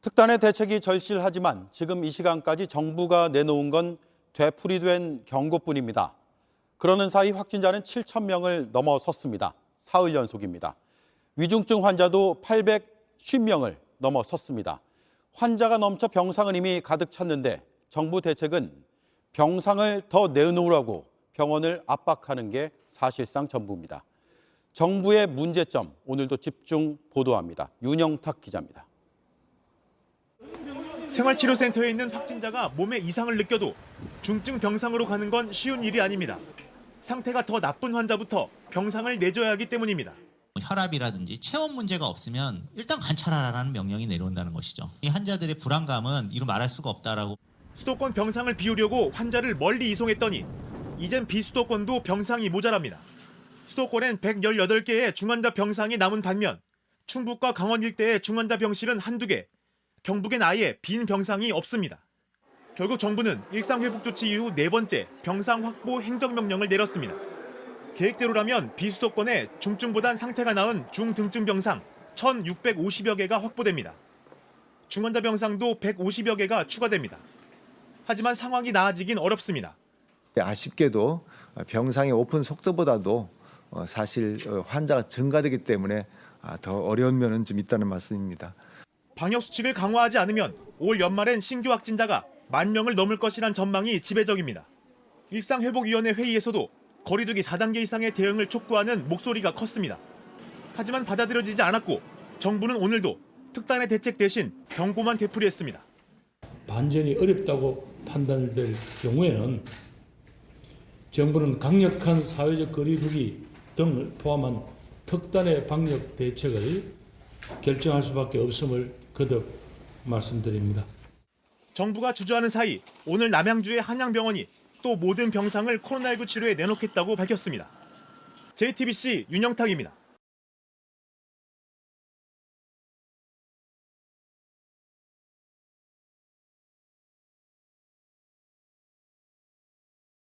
특단의 대책이 절실하지만 지금 이 시간까지 정부가 내놓은 건 되풀이된 경고뿐입니다. 그러는 사이 확진자는 7,000명을 넘어섰습니다. 사흘 연속입니다. 위중증 환자도 850명을 넘어섰습니다. 환자가 넘쳐 병상은 이미 가득 찼는데 정부 대책은 병상을 더 내놓으라고 병원을 압박하는 게 사실상 전부입니다. 정부의 문제점 오늘도 집중 보도합니다. 윤영탁 기자입니다. 생활치료센터에 있는 확진자가 몸에 이상을 느껴도 중증 병상으로 가는 건 쉬운 일이 아닙니다. 상태가 더 나쁜 환자부터 병상을 내줘야 하기 때문입니다. 혈압이라든지 체온 문제가 없으면 일단 관찰하라는 명령이 내려온다는 것이죠. 이 환자들의 불안감은 이루 말할 수가 없다라고. 수도권 병상을 비우려고 환자를 멀리 이송했더니 이젠 비수도권도 병상이 모자랍니다. 수도권엔 118개의 중환자 병상이 남은 반면 충북과 강원 일대의 중환자 병실은 한두 개, 경북엔 아예 빈 병상이 없습니다. 결국 정부는 일상회복 조치 이후 네 번째 병상 확보 행정명령을 내렸습니다. 계획대로라면 비수도권에 중증보단 상태가 나은 중등증 병상 1,650여 개가 확보됩니다. 중환자 병상도 150여 개가 추가됩니다. 하지만 상황이 나아지긴 어렵습니다. 아쉽게도 병상의 오픈 속도보다도 사실 환자가 증가되기 때문에 더 어려운 면은 좀 있다는 말씀입니다. 방역수칙을 강화하지 않으면 올 연말엔 신규 확진자가 10,000명을 넘을 것이란 전망이 지배적입니다. 일상회복위원회 회의에서도 거리두기 4단계 이상의 대응을 촉구하는 목소리가 컸습니다. 하지만 받아들여지지 않았고 정부는 오늘도 특단의 대책 대신 경고만 되풀이했습니다. 반전이 어렵다고 판단될 경우에는 정부는 강력한 사회적 거리두기 등을 포함한 특단의 방역 대책을 결정할 수밖에 없음을 거듭 말씀드립니다. 정부가 주저하는 사이 오늘 남양주의 한양병원이 또 모든 병상을 코로나19 치료에 내놓겠다고 밝혔습니다. JTBC 윤영탁입니다.